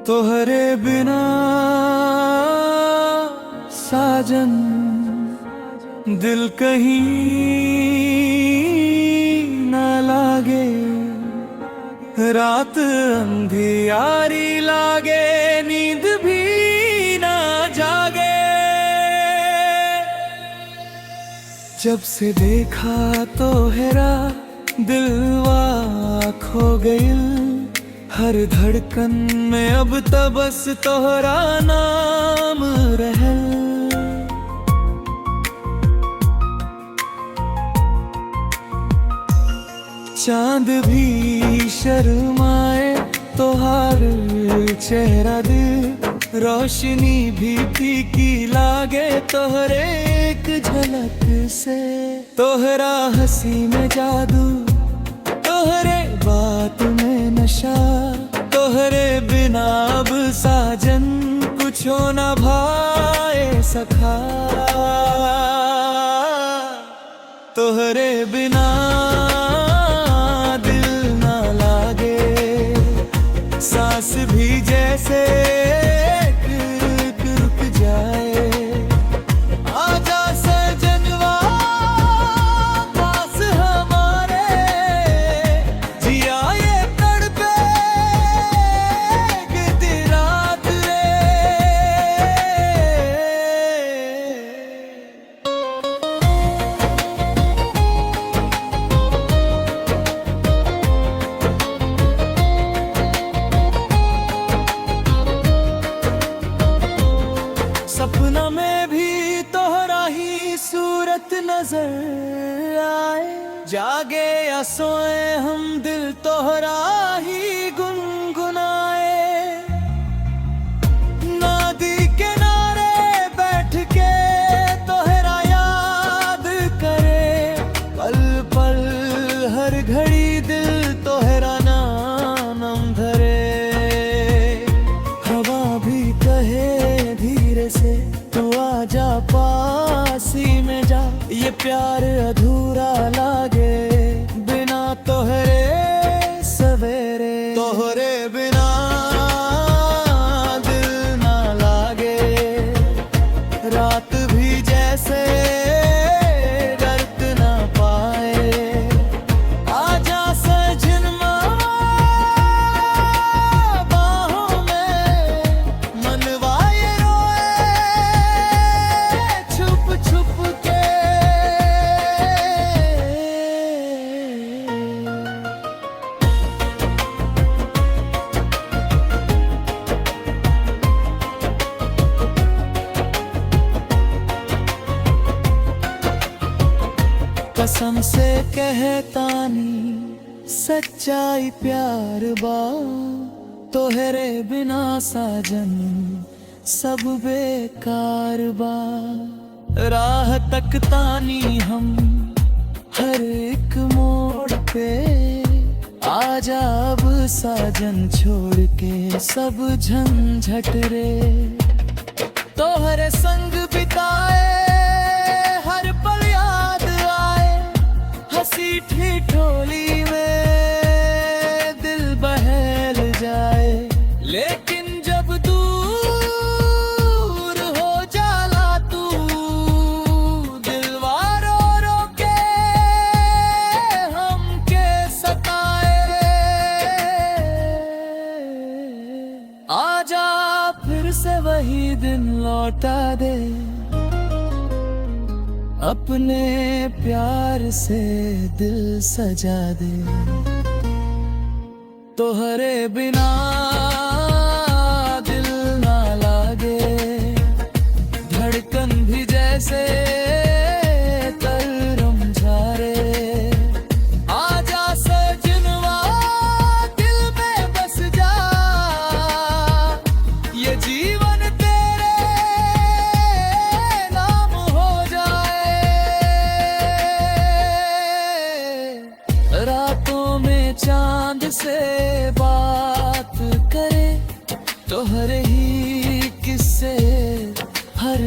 तोहरे बिना साजन दिल कहीं न लागे, रात अंधियारी लागे, नींद भी ना जागे। जब से देखा तोहरा दिलवा खो गइल, हर धड़कन में अब त बस तोहरा नाम रहल। चांद भी शर्माए तोहार चेहरा दिल, रोशनी भी फीकी लागे तोहरे एक झलक से। तोहरा हंसी में जादू, तोहरे बात में नशा, तोहरे बिना अब साजन कुछो न भाए सखा। तोहरे बिना दिल न लागे, सांस भी जैसे रुक जाए। आजा सजनवा पास हमारे, जिया ये तड़पे गिरती रात रे। सपना में भी तोहरा ही सूरत नजर आए, जागे या सोए हम दिल तोहरा ही गुनगुनाए। नदी किनारे बैठ के तोहरा याद करे, पल पल हर घड़ी दिल तोहरा नाम धरे। हवा भी कहे धीरे से तू आजा पासी में जा, ये प्यार अधूरा लागे बिना तोहरे सवेरे। तोहरे बिना दिल ना लागे, रात भी जैसे दर्द ना पाए। आजा सजनवा बाहों में, मनवा ये रोए छुप छुप के। कसम से कहतानी सच्चाई प्यार बा, तोहरे बिना साजन सब बेकार बा। राह तकतानी हम हर एक मोड़ पे, आजा अब साजन छोड़ के सब झंझट रे। तोहरे संग बिताए हर पल याद आए, हंसी ठिठोली में दिल बहल जाए। लेकिन जब दूर हो जाला तू, दिलवा रो रो के हमके सताए। आजा फिर से वही दिन लौटा दे, अपने प्यार से दिल सजा दे। तोहरे बिना दिल ना लागे, धड़कन भी जैसे तरम झारे। आजा सजनवा दिल में बस जा, ये जीवन तेरे नाम हो जाए। रातों में चांद से बात करे, तोहरे ही किस्से हर